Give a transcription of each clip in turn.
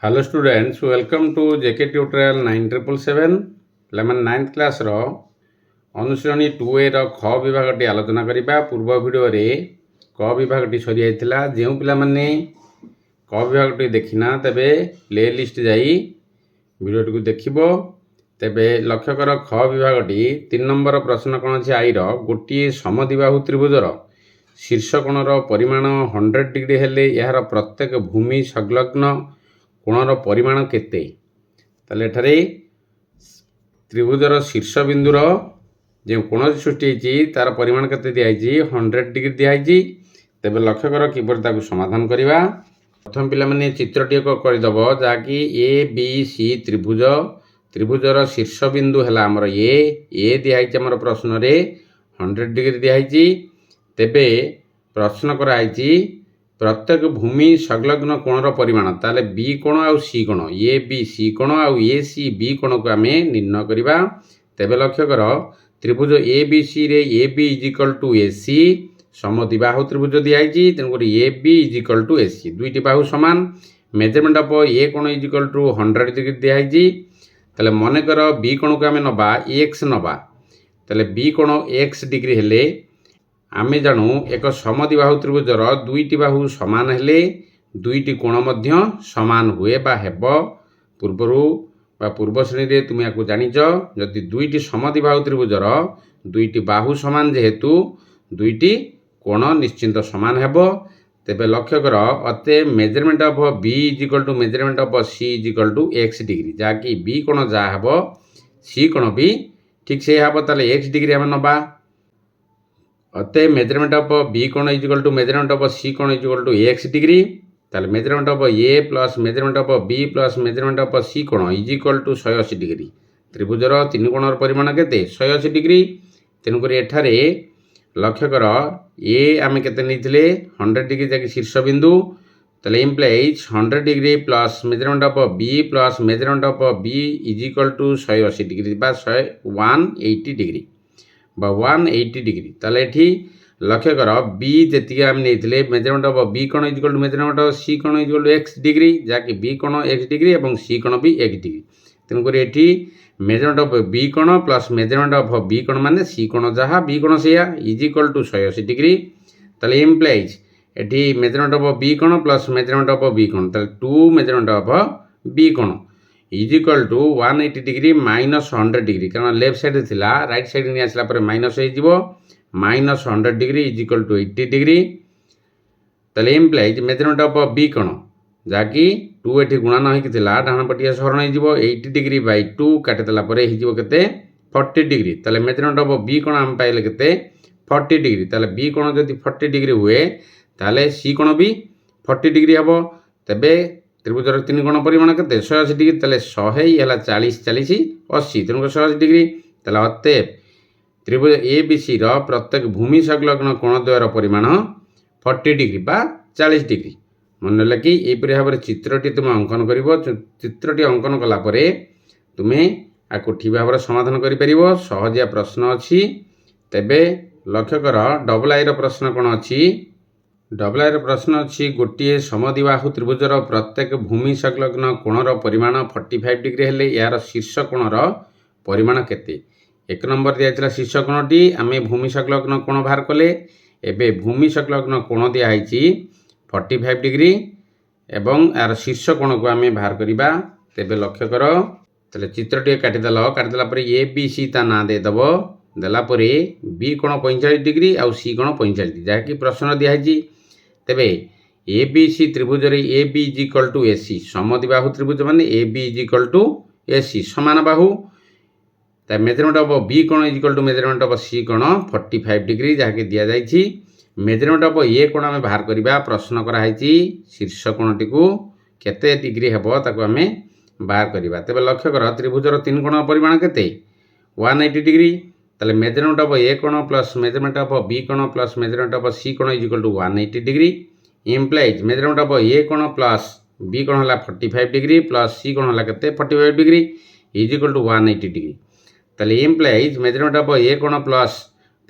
Hello students, welcome to JK Tutorial 9777 ପିଲାମାନେ 9th କ୍ଲାସ୍ର ଅନୁଶୀଳନୀ 2A ର ଖ ବିଭାଗଟି ଆଲୋଚନା କରିବା। ପୂର୍ବ ଭିଡ଼ିଓରେ କ ବିଭାଗଟି ସରିଯାଇଥିଲା। ଯେଉଁ ପିଲାମାନେ କ ବିଭାଗଟି ଦେଖିନା ତେବେ ପ୍ଲେ ଲିଷ୍ଟ ଯାଇ ଭିଡ଼ିଓଟିକୁ ଦେଖିବ। ତେବେ ଲକ୍ଷ୍ୟ କର ଖ ବିଭାଗଟି 3 ନମ୍ବର ପ୍ରଶ୍ନ କ'ଣ ଅଛି ଆଇର ଗୋଟିଏ ସମଦ୍ୱିବାହୁ ତ୍ରିଭୁଜର ଶୀର୍ଷ କୋଣର ପରିମାଣ 100 ଡିଗ୍ରୀ ହେଲେ ଏହାର ପ୍ରତ୍ୟେକ ଭୂମି ସଂଲଗ୍ନ କୋଣର ପରିମାଣ କେତେ? ତାହେଲେ ଏଠାରେ ତ୍ରିଭୁଜର ଶୀର୍ଷ ବିନ୍ଦୁର ଯେଉଁ କୋଣ ସୃଷ୍ଟି ହେଇଛି ତାର ପରିମାଣ କେତେ ଦିଆହେଇଛି 100 ଡିଗ୍ରୀ ଦିଆହେଇଛି। ତେବେ ଲକ୍ଷ୍ୟ କର କିପରି ତାକୁ ସମାଧାନ କରିବା। ପ୍ରଥମ ପିଲାମାନେ ଚିତ୍ରଟି ଏକ କରିଦେବ ଯାହାକି ଏ ବି ସି ତ୍ରିଭୁଜର ଶୀର୍ଷ ବିନ୍ଦୁ ହେଲା ଆମର ଏ ଦିଆହେଇଛି ଆମର ପ୍ରଶ୍ନରେ 100 ଡିଗ୍ରୀ ଦିଆହେଇଛି। ତେବେ ପ୍ରଶ୍ନ କରାହେଇଛି ପ୍ରତ୍ୟେକ ଭୂମି ସଂଲଗ୍ନ କୋଣର ପରିମାଣ। ତାହେଲେ ବି କୋଣ ଆଉ ସି କୋଣ ଏ ବି ସି କୋଣ ଆଉ ଏ ସି ବି କୋଣକୁ ଆମେ ନିର୍ଣ୍ଣୟ କରିବା। ତେବେ ଲକ୍ଷ୍ୟ କର ତ୍ରିଭୁଜ ଏ ବି ସି ରେ A B is equal to A C ସମଦ୍ୱିବାହୁ ତ୍ରିଭୁଜ ଦିଆହେଇଛି। ତେଣୁକରି A B is equal to A C ଦୁଇଟି ବାହୁ ସମାନ। ମେଜରମେଣ୍ଟ ଅଫ୍ ଏ କୋଣ ଇଜ୍ ଇକ୍ୱାଲ୍ ଟୁ 100 ଡିଗ୍ରୀ ଦିଆହେଇଛି। ତାହେଲେ ମନେକର ବି କୋଣକୁ ଆମେ ନେବା ଏକ୍ସ ନେବା। ତାହେଲେ ବି କୋଣ ଏକ୍ସ ଡିଗ୍ରୀ ହେଲେ ଆମେ ଜାଣୁ ଏକ ସମଦ୍ୱିବାହୁ ତ୍ରିଭୁଜର ଦୁଇଟି ବାହୁ ସମାନ ହେଲେ ଦୁଇଟି କୋଣ ମଧ୍ୟ ସମାନ ହୁଏ ବା ହେବ। ପୂର୍ବରୁ ବା ପୂର୍ବ ଶ୍ରେଣୀରେ ତୁମେ ୟାକୁ ଜାଣିଛ। ଯଦି ଦୁଇଟି ସମଦ୍ୱିବାହୁ ତ୍ରିଭୁଜର ଦୁଇଟି ବାହୁ ସମାନ ଯେହେତୁ ଦୁଇଟି କୋଣ ନିଶ୍ଚିନ୍ତ ସମାନ ହେବ। ତେବେ ଲକ୍ଷ୍ୟ କର ଅତଏବ measurement of B is equal to measurement of C is equal to X degree ଯାହାକି ବି କୋଣ ଯାହା ହେବ ସି କୋଣ ବି ଠିକ୍ ସେୟା ହେବ। ତାହେଲେ ଏକ୍ସ ଡିଗ୍ରୀ ଆମେ ନେବା। ଅତଏବ ମେଜରମେଣ୍ଟ ଅଫ୍ ବି କୋଣ is equal to measurement of C କୋଣ is equal to X degree. ତାହେଲେ measurement of A plus measurement of B plus measurement of C କୋଣ ଇଜ୍ ଇକ୍ୱାଲ୍ ଟୁ 180 ଡିଗ୍ରୀ। ତ୍ରିଭୁଜର ତିନି କୋଣର ପରିମାଣ କେତେ 180 ଡିଗ୍ରୀ। ତେଣୁକରି ଏଠାରେ ଲକ୍ଷ୍ୟ କର ଏ ଆମେ କେତେ ନେଇଥିଲେ 100 ଡିଗ୍ରୀ ଯାକି ଶୀର୍ଷ ବିନ୍ଦୁ। ତାହେଲେ implies 100 degree plus measurement of B plus measurement of B is equal to 180 degree ବା 180 ଡିଗ୍ରୀ ବା 180 ଡିଗ୍ରୀ। ତାହେଲେ ଏଠି ଲକ୍ଷ୍ୟ କର ବି ଯେତିକି ଆମେ ନେଇଥିଲେ ମେଜରମେଣ୍ଟ ଅଫ୍ ବି କୋଣ is equal to measurement of C କୋଣ is equal to X degree ଯାହାକି ବି କୋଣ ଏକ୍ସ ଡିଗ୍ରୀ ଏବଂ ସି କୋଣ ବି ଏକ୍ସ ଡିଗ୍ରୀ। ତେଣୁକରି ଏଠି ମେଜରମେଣ୍ଟ ଅଫ୍ ବି କୋଣ ପ୍ଲସ୍ ମେଜରମେଣ୍ଟ ଅଫ୍ ବି କୋଣ ମାନେ ସି କୋଣ ଯାହା ବି କୋଣ ସେଇଆ ଇଜ୍ ଇକ୍ୱାଲ୍ ଟୁ 180 ଡିଗ୍ରୀ। ତାହେଲେ ଇମ୍ପ୍ଲାଇଜ୍ ଏଠି ମେଜରମେଣ୍ଟ ଅଫ୍ ବି କୋଣ ପ୍ଲସ୍ ମେଜରମେଣ୍ଟ ଅଫ୍ ବି କୋଣ ତାହେଲେ 2 ମେଜରମେଣ୍ଟ ଅଫ୍ ବି କୋଣ is equal to 180 degree minus 100 degree କାରଣ ଲେଫ୍ଟ ସାଇଡ଼୍ରେ ଥିଲା ରାଇଟ୍ ସାଇଡ଼୍ ନେଇ ଆସିଲା ପରେ ମାଇନସ୍ ହେଇଯିବ। Minus 100 degree is equal two 80 degree. ତାହେଲେ ଇମ୍ପ୍ଲାଇଜ୍ ମେଜରମେଣ୍ଟ ଅଫ୍ ବି କୋଣ ଯାହାକି 2 ଏଠି ଗୁଣନ ହେଇକି ଥିଲା ଡାହାଣ ପଟିଆ ସରଣ ହେଇଯିବ 80 ଡିଗ୍ରୀ ବାଇ 2 କାଟିଦେଲା ପରେ ହେଇଯିବ କେତେ 40 ଡିଗ୍ରୀ। ତାହେଲେ ମେଜରମେଣ୍ଟ ଅଫ୍ ବି କୋଣ ଆମେ ପାଇଲେ କେତେ 40 ଡିଗ୍ରୀ। ତାହେଲେ ବି କୋଣ ଯଦି 40 ଡିଗ୍ରୀ ହୁଏ ତାହେଲେ ସି କୋଣ ବି 40 ଡିଗ୍ରୀ ହେବ। ତେବେ ତ୍ରିଭୁଜର ତିନି କୋଣ ପରିମାଣ କେତେ 180 ଡିଗ୍ରୀ। ତାହେଲେ 100 ହେଲା 40 40 80 ତେଣୁକରି 180 ଡିଗ୍ରୀ। ତାହେଲେ ଅତଏବ ତ୍ରିଭୁଜ ଏ ବି ସି ର ପ୍ରତ୍ୟେକ ଭୂମି ସଂଲଗ୍ନ କୋଣ ଦ୍ୱୟର ପରିମାଣ 40 ଡିଗ୍ରୀ ବା 40 ଡିଗ୍ରୀ। ମନେ ହେଲା କି ଏହିପରି ଭାବରେ ଚିତ୍ରଟି ତୁମେ ଅଙ୍କନ କରିବ। ଚିତ୍ରଟି ଅଙ୍କନ କଲା ପରେ ତୁମେ ଆକୁ ଠିକ୍ ଭାବରେ ସମାଧାନ କରିପାରିବ। ସହଜିଆ ପ୍ରଶ୍ନ ଅଛି। ତେବେ ଲକ୍ଷ୍ୟ କର ଡବଲ ଆଇର ପ୍ରଶ୍ନ କ'ଣ ଅଛି। ଡବଲ ଆଇର ପ୍ରଶ୍ନ ଅଛି ଗୋଟିଏ ସମଦ୍ୱିବାହୁ ତ୍ରିଭୁଜର ପ୍ରତ୍ୟେକ ଭୂମି ସଂଲଗ୍ନ କୋଣର ପରିମାଣ 45 ଡିଗ୍ରୀ ହେଲେ ଏହାର ଶୀର୍ଷ କୋଣର ପରିମାଣ କେତେ? 1 ନମ୍ବର ଦିଆଯାଇଥିଲା ଶୀର୍ଷ କୋଣଟି ଆମେ ଭୂମି ସଂଲଗ୍ନ କୋଣ ବାହାର କଲେ। ଏବେ ଭୂମି ସଂଲଗ୍ନ କୋଣ ଦିଆହେଇଛି 45 ଡିଗ୍ରୀ ଏବଂ ଏହାର ଶୀର୍ଷ କୋଣକୁ ଆମେ ବାହାର କରିବା। ତେବେ ଲକ୍ଷ୍ୟ କର ତାହେଲେ ଚିତ୍ରଟିଏ କାଟିଦେଲା ପରେ ଏ ବି ସି ତା ନାଁ ଦେଇଦେବ। ଦେଲା ପରେ ବି କୋଣ 45 ଡିଗ୍ରୀ ଆଉ ସି କୋଣ 45 ଡିଗ୍ରୀ ଯାହାକି ପ୍ରଶ୍ନ ଦିଆହେଇଛି। ତେବେ ଏ ବି ସି ତ୍ରିଭୁଜରେ A B is equal to A C ସମଦ୍ୱିବାହୁ ତ୍ରିଭୁଜ ମାନେ A B is equal to A C ସମାନ ବାହୁ। ତା ମେଜରମେଣ୍ଟ ଅଫ୍ ବି କୋଣ is equal to measurement of C କୋଣ 45 ଡିଗ୍ରୀ ଯାହାକି ଦିଆଯାଇଛି। ମେଜରମେଣ୍ଟ ଅଫ୍ ଏ କୋଣ ଆମେ ବାହାର କରିବା। ପ୍ରଶ୍ନ କରାହେଇଛି ଶୀର୍ଷ କୋଣଟିକୁ କେତେ ଡିଗ୍ରୀ ହେବ ତାକୁ ଆମେ ବାହାର କରିବା। ତେବେ ଲକ୍ଷ୍ୟ କର ତ୍ରିଭୁଜର ତିନି କୋଣର ପରିମାଣ କେତେ 180 ଡିଗ୍ରୀ। ତାହେଲେ ମେଜରମେଣ୍ଟ ଅଫ୍ ଏ କୋଣ ପ୍ଲସ୍ ମେଜରମେଣ୍ଟ ଅଫ୍ ବି କୋଣ ପ୍ଲସ୍ ମେଜରମେଣ୍ଟ ଅଫ୍ ସି କୋଣ is equal to 180 degree. Implies measurement of A କୋଣ ପ୍ଲସ୍ ବି କୋଣ ହେଲା 45 ଡିଗ୍ରୀ ପ୍ଲସ୍ ସି କୋଣ ହେଲା କେତେ 45 degree is equal to 180 degree. ତାହେଲେ ଇମ୍ପ୍ଲାଇଜ୍ ମେଜରମେଣ୍ଟ ଅଫ୍ ଏ କୋଣ ପ୍ଲସ୍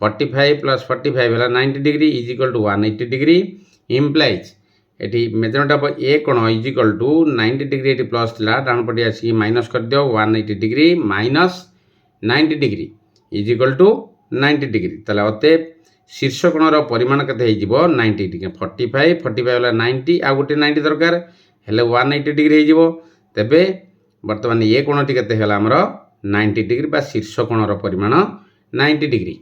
45 ପ୍ଲସ୍ 45 ହେଲା 90 degree is equal to 180 degree. Implies एटी मेजरमेंट ऑफ ए कोण इज इक्वल टू 90 डिग्री एटी प्लस थिला डाउन पटे आसी माइनस कर दियो 180 degree minus 90 degree is equal to 90 degree ताले अते शीर्ष कोणर परिमाण केते हे जिवो 90 डिग्री 45 वाला 90 आ गुटे 90 दरकार हेले 180 डिग्री हे जिवो तबे वर्तमान ए कोणटी केते हला हमर 90 डिग्री बा शीर्ष कोणर परिमाण 90 डिग्री।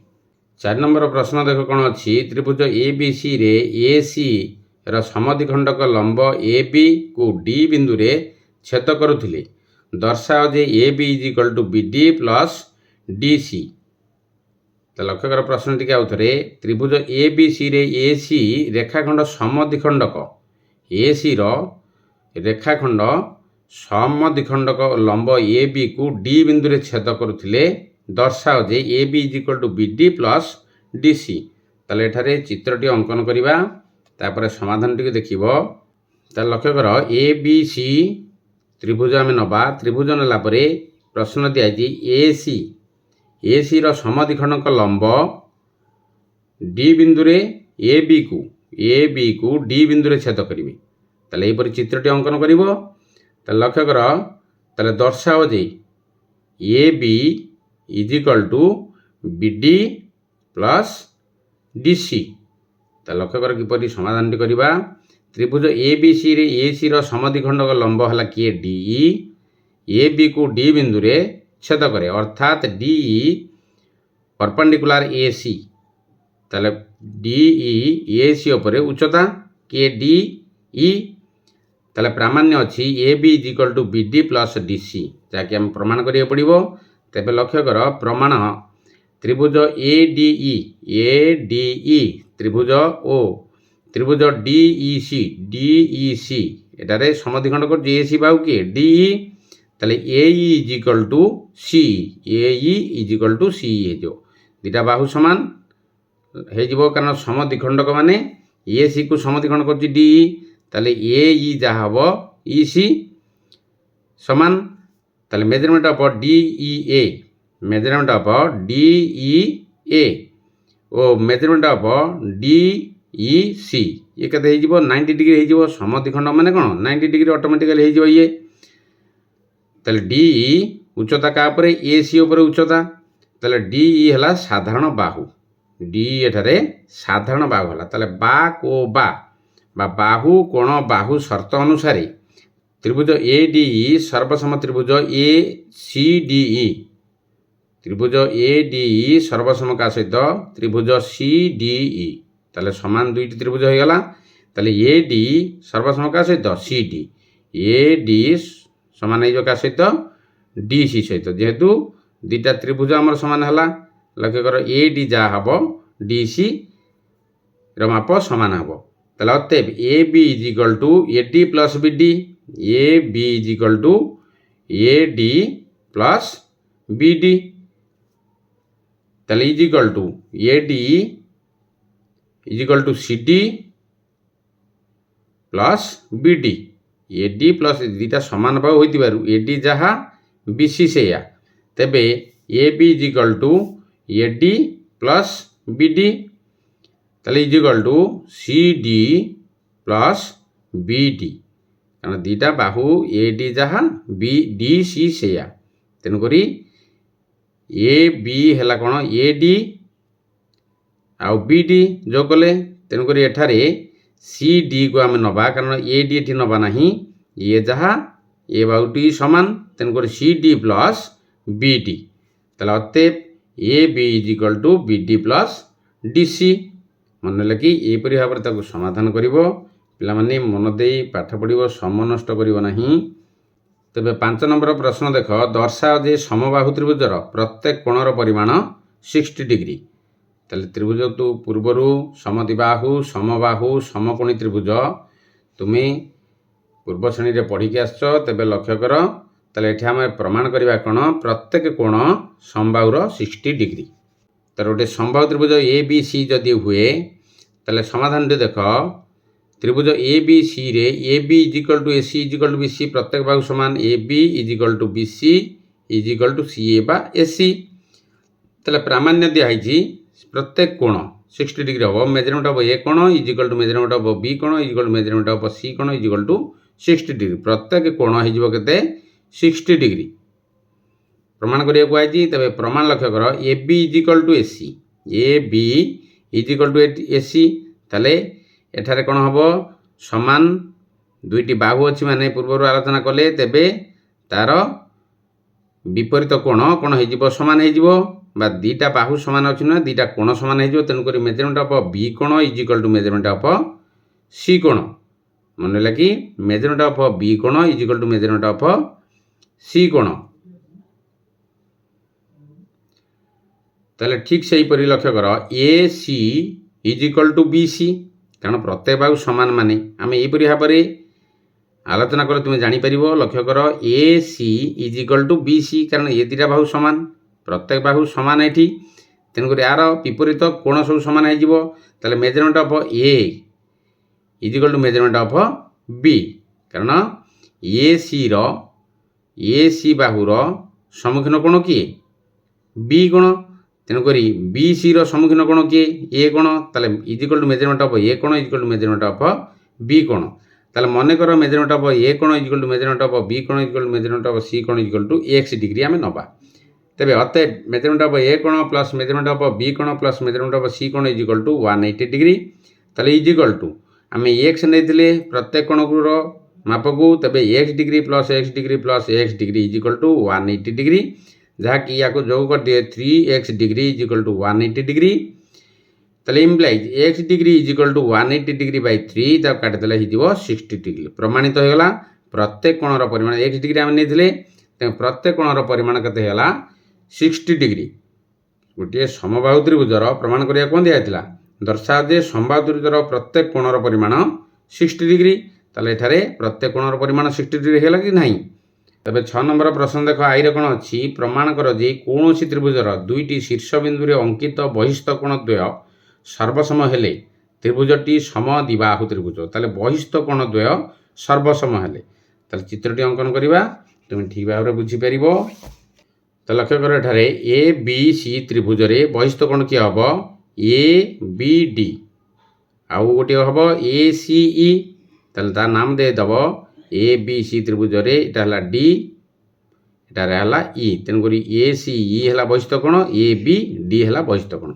4 नंबर प्रश्न देखो कोन अछि त्रिभुज एबीसी रे एसी ର ସମଦ୍ୱିଖଣ୍ଡକ ଲମ୍ବ ଏ ବି କୁ ଡି ବିନ୍ଦୁରେ ଛେଦ କରୁଥିଲେ ଦର୍ଶାଅ ଯେ A B is equal to B D plus D C. ତ ଲକ୍ଷ୍ୟ କର ପ୍ରଶ୍ନ ଟିକେ ଆଉ ଥରେ ତ୍ରିଭୁଜ ଏ ବି ସି ରେ ଏ ସି ରେଖାଖଣ୍ଡ ସମଦ୍ୱିଖଣ୍ଡକ ଏ ସି ର ରେଖାଖଣ୍ଡ ସମଦ୍ୱିଖଣ୍ଡକ ଲମ୍ବ ଏ ବି କୁ ଡି ବିନ୍ଦୁରେ ଛେଦ କରୁଥିଲେ ଦର୍ଶାଅ ଯେ A B is equal to B D plus D C. ତାହେଲେ ଏଠାରେ ଚିତ୍ରଟି ଅଙ୍କନ କରିବା तापर समाधान टी देखिब तार लक्ष्य कर ए बी सी त्रिभुज आम नवा त्रिभुज नेला प्रश्न दिखाई ए सी रो समद्विखंडक लंब डी बिंदुरे ए बी को डी बिंदुरे छेद करेंगे ताले एपरि चित्रटी अंकन करिवो ताले लक्ष्य कर ताले दर्शाओ जे A B is equal to B D plus D C. लक्ष्य कर किपरि समाधान टी करिबा त्रिभुज ए बी सी रे ए सी रो समद्विखंडक लंब हला किए डी ए बी को डी बिंदु रे छेद करे अर्थात डी परपेंडिकुलर ए सी ताले डी ए सी उपरे उच्चता के डी ई ताले प्रामाण्य अछि A B is equal to B D plus D C जाके हम प्रमाण करिया पड़िबो। तबे लक्ष्य कर प्रमाण त्रिभुज ए डी ई त्रिभुज ओ त्रिभुज डी ई सी एटारे समद्विखंड कर ए सी बाहु किए डी ई ताले A is equal to C A is equal to C हे जो दुटा बाहु समान हे जिवो कारण समद्विखंडक माने ए सी को समद्विखंड कर डी ई ताले ए ई जा हबो ई सी समान ताले measurement of D E A measurement of D E A ओ measurement of D E C ये केते हे जिवो 90 डिग्री हे जिवो समद्विखंड माने कोन 90 डिग्री ऑटोमेटिकली हे जिवो ये ताले डी उच्चता का ऊपर ए सी ऊपर उच्चता ताले डी ई हला साधारण बाहु डी एठारे साधारण बाहु हला ताले बा को बा बाहु कोण बाहु शर्त अनुसार त्रिभुज ए डी ई सर्वसम त्रिभुज ए सी डी ई त्रिभुज ए डी ई सर्वसम का सहित त्रिभुज सी डी ई ताले समान दुईटी त्रिभुज हो गला ताले ए डी सर्वसम का सहित सी डी ए डी समान हो का सहित डी सी सहित जेहेतु दुईटा त्रिभुज आमर समान है लक्ष्य कर ए डी जा हम डी सी माप समान हम ताले अतएव A B is equal to A D plus B D A B is equal to A D plus B D ताले is equal to A D is equal to C D plus B D A D plus दुटा सामान भाव हो ए D जहाँ B C से तेबे A B is equal to A D plus B D ताले is equal to C D plus B D कारण दुटा बाहु ए डी जहाँ बी डी सी से तेणुक ए बी है कौन ए डी आउ बी डी जो कले तेणुक एठारे सी डी को आम नवा कारण ए डी एटी नवा ना ये जहाँ ए बाहुटी समान तेणुक C D plus B D ताले अतएव A B is equal to B D plus D C मन लगे यहपरी भाव में समाधान कर पे मन दे पाठ पढ़ो समय नष्ट करना। तेबे 5 नंबर प्रश्न देख दर्शाओ जे समबाहु त्रिभुजर प्रत्येक कोणर परिमाण 60 डिग्री ताले त्रिभुज तो पूर्वर समद्विबाहु समबाहु समकोणी त्रिभुज तुम्हें पूर्व श्रेणी रे पढ़ी के आसछ तेबे लक्ष्य कर ताले एठी हम प्रमाण करबा कोण प्रत्येक कोण समबाहुर 60 डिग्री तार गोटे समबाहु त्रिभुज ए बी सी जदि हुए ताले समाधान देख त्रिभुज ए बी सी रे A B is equal to A C is equal to B C प्रत्येक बाहु समान A B is equal to B C is equal to C A बा ए सी ताले प्रामाण्य दिखाई प्रत्येक कोण 60 डिग्री हम मेजरमेंट ऑफ ए कोण is equal to measurement of B कोण is equal to measurement of C कोण इज इक्वल टू 60 डिग्री प्रत्येक कोण हो केते 60 डिग्री प्रमाण करिया तबे प्रमाण लक्ष्य कर A B is equal to A C A B is equal to A C ताले एठारे कोण हबो समान दुईटी बाहु अच्छी माने पूर्व आलोचना कले तेबे तार विपरीत कोण कोण हो सामान हो बा दीटा बाहु सामान अच्छी ना दीटा कोण सामान हो तेणुक मेजरमेंट ऑफ बी कोण is equal to measurement of C कोण मन लगे मेजरमेंट ऑफ बी कोण is equal to measurement of C कोण ताले ठीक से ही लक्ष्य कर A C is equal to B C कारण प्रत्येक बाहु सामान माने आम यहीपरि भाव में आलोचना कले तुम्हें जापर लक्ष्य कर A C is equal to B C कारण ये दुटा बाहु सामान प्रत्येक बाहु सामान ये तेणुक यार विपरीत कोण सब सामान हो measurement of A is equal to measurement of B कारण ए सी बाहुर सम्मुखीन कोण किए बी कोण तेणुक बी सी सम्मुखीन कोण किए ए कोण ताले is equal to measurement of A कोण is equal to measurement of B कोण ताले मन कर मेजरमेंट ऑफ ए कोण is equal to measurement of B कोण is equal to measurement of C कोण is equal to x degree आम नवा तेबे अतएव मेजरमेंट ऑफ ए कोण प्लस मेजरमेंट ऑफ बी कोण प्लस मेजरमेंट ऑफ सी कोण इज इक्वल टू 180 डिग्री ताले इज इक्वल टू आम एक्स नहीं प्रत्येक कोण माप को तेबे x degree plus x degree is equal to 180 degree जहाँकि या जोग कर दिए 3x degree is equal to 180 degree ताले implies x degree is equal to 180 degree by 3 तक काटिदेले हो 60 डिग्री प्रमाणित होगा प्रत्येक कोणर परिमाण x डिग्री आम नहीं प्रत्येक कोणर परिमाण केते होला 60 डिग्री गोटे समबाहु त्रिभुजर प्रमाण करिया कोन दिया दर्शा जे समबाहु त्रिभुजर प्रत्येक कोणर परिमाण 60 डिग्री ताले एठारे प्रत्येक कोणर परिमाण 60 डिग्री हैला कि नहीं तबे 6 नंबर प्रश्न देख आईरे कोण अच्छी प्रमाण कर जे कौन त्रिभुजर दुईटी शीर्ष बिंदु अंकित बहिस्थ कोण द्वय सर्वसम हेले त्रिभुजटी समद्विबाहु त्रिभुज ताले बहिस्थ कोण द्वय सर्वसम हेले ताले चित्रटी अंकन करिबा तुम ठीक भाव में बुझी पारिबो तो लक्ष्य कर एठारे ए बी सी त्रिभुज रे बहिस्थ कोण किए हम ए बी डी आउ गोटे हम ए सी ई ताले ता नाम दे दब ए बी सी त्रिभुज रे एटा हला डी एटारे हला ई तेणुक ए सी ई हला बहिस्थ कोण ए बी डी हला बहिस्थ कोण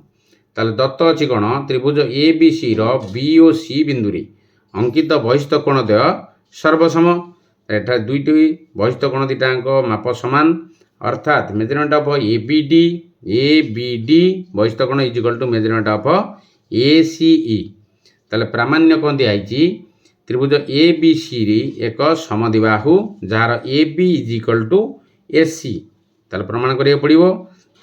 ताले दत्त अछि कोण त्रिभुज A B C row B O सी बिंदु रे अंकित बहिस्थ कोण द्वय सर्वसम एटा दुईटी बहिस्थ कोण दिटांक माप समान अर्थात measurement of A B D बहिस्थ कोण is equal to measurement of A C E ताले प्रामाण्य कोन दिया त्रिभुज ए बी सी री एक समद्विबाहु जार A B is equal to A C ताले प्रमाण करिया पड़िबो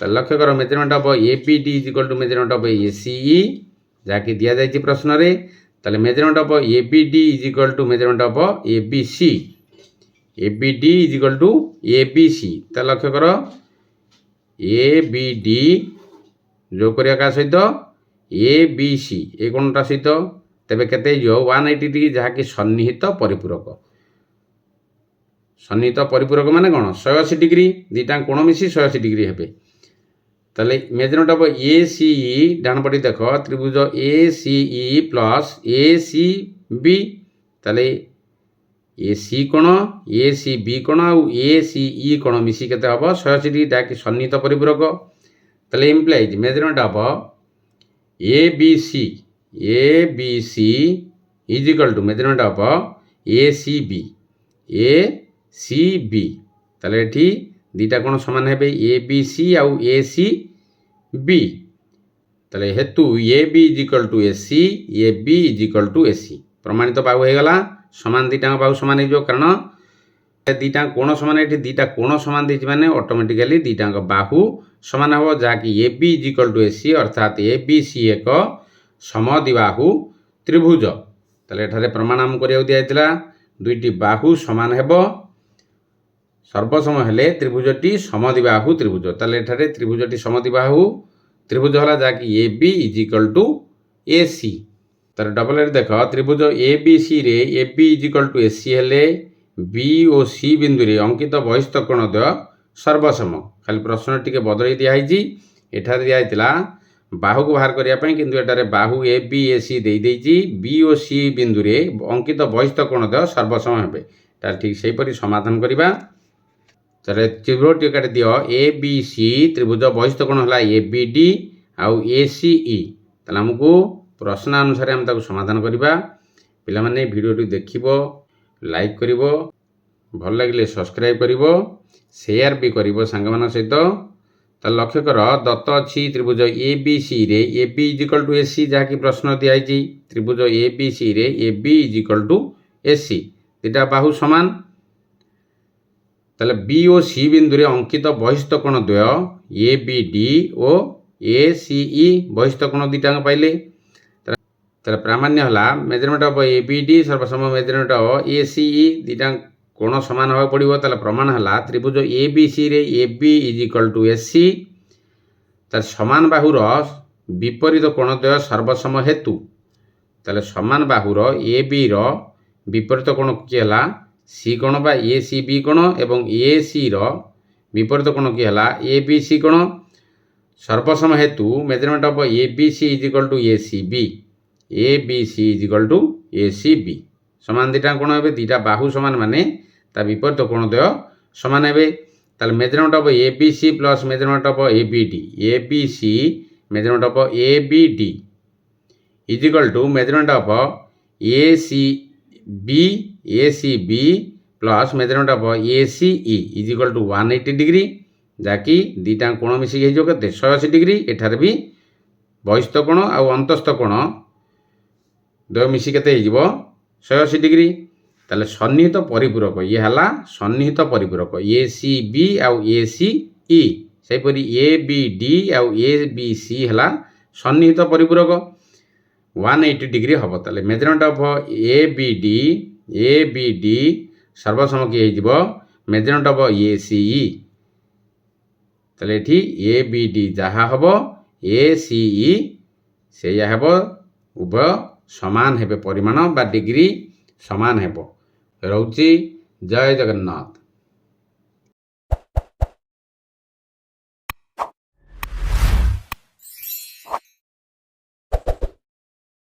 ताले लक्ष्य कर measurement of A B D is equal to measurement of A C E जाकि दिया जायछि प्रश्न रे ताले measurement of A B D is equal to measurement of A B C A B D is equal to A B C ताले लक्ष्य कर A B D जो करिया का सहित ए बी सी ए कोणटा सहित तेबे केते जो 180 डिग्री जहाँकि सन्निहित परिपूरक माने कौन 180 डिग्री दीटा कोण मिसी 180 डिग्री हेबे ताले मेजरमेंट ऑफ ए सी ई डान पटी देख त्रिभुज ए सी ई प्लस ए सी बी ताले ए सी कोण ए सी बी कोण आउ ए सी ई कोण मिसी केते हबो 180 डिग्री जहाँकि सन्निहित परिपूरक ताले implies measurement of A B C is equal to measurement of A C B ताले एठी दीटा कोण समान हेबे ए बी सी आउ ए सी बी ताले हेतु A B is equal to A C A B is equal to A C प्रमाणित बाहु हो गला समान दीटा बाहु समान हो कारण दीटा कोण समान एठी दीटा कोण समान देछि माने ऑटोमेटिकली दीटा बाहु समान हो जहाँकि A B is equal to A C अर्थात ए बी सी एक समद्विबाहु त्रिभुज ताले एठारे प्रमाण आम करिया दिया दुईटी बाहु समान हेबो सर्वसम हेले त्रिभुजटी समद्विबाहु त्रिभुज ताले एठारे त्रिभुजटी समद्विबाहु त्रिभुज होला जाकि A B is equal to A C तार डबल रे देख त्रिभुज ए बी सी रे A B is equal to A C हेले बी ओ सी बिंदु रे अंकित बहिस्थ कोण द्वय सर्वसम खाली प्रश्न टिके बदलै दिया एठारे दिया बाहू को बाहर करने किंतु एटारे बाहू A B A C देदेजी B और सी बिंदु रे अंकित बहिस्थ कोणद्वय सर्वसम हेबे तार ठीक सेहीपरि समाधान करवा। तारे त्रिभुज टी काटी दियो ए बी सी त्रिभुज बहिस्थ कोण होला ए बी डी आउ ए सी ई ताले हमको प्रश्न अनुसार हम ताको समाधान करवा। पिला माने वीडियो टी देखिबो लाइक करिवो भल लागिले सब्सक्राइब करिवो शेयर भी करिवो सांग मान सहित। तो लक्ष्य कर दत्त अच्छी त्रिभुज ए बी सी रे A B is equal to A C जहाँकि प्रश्न दिखाई त्रिभुज ए बी सी रे A B is equal to A C दुटा बाहु समान। ताले बी और सी बिंदु रे अंकित बहिस्थ कोण द्वय ए बी डी और ए सी ई बहिस्थ कोण दुटा पाइले। ताले प्रामाण्य हला measurement of A B D सर्वसम measurement of A C E दुटा कोण समान होगा पड़ो। ताले प्रमाण है त्रिभुज ए बी सी रे A B is equal to A C तार समान बाहुर विपरीत कोणद्वय सर्वसम हेतु ताले समान बाहुर ए बी रो विपरीत कोण किए हला सी कोण बा ए सी बी कोण एवं ए सी रो विपरीत कोण किए हला ए बी सी कोण सर्वसम हेतु measurement of A B C is equal to A C B A B C is equal to A C B समान दुटा कोण हे दुटा बाहु समान माने ता विपरीत कोणद्वय समान हे। ताले measurement of A B C plus measurement of A B D A B C measurement of A B D is equal to measurement of A C B plus measurement of A C E is equal to 180 degree जहाँकि दुटा कोण मिसिक हो 180 degree एठार भी बहिस्थ कोण आ अंतस्थ कोण द्वय मिसिक केते हो 180 डिग्री। ताले सन्निहित परिपूरक ये हला सन्निहित परिपूरक ए सी बी आउ ए सी ई सेपरी ए बी डी आउ ए बी सी हला सन्निहित परिपूरक 180 डिग्री हम। ताले measurement of A B D सर्वसम किए हो measurement of A C E ताले एठी ए बी डी जहाँ हम ए सी ई से हम उभय समान हेबे परिमाण बा डिग्री समान हेबो। रहुची जय जगन्नाथ।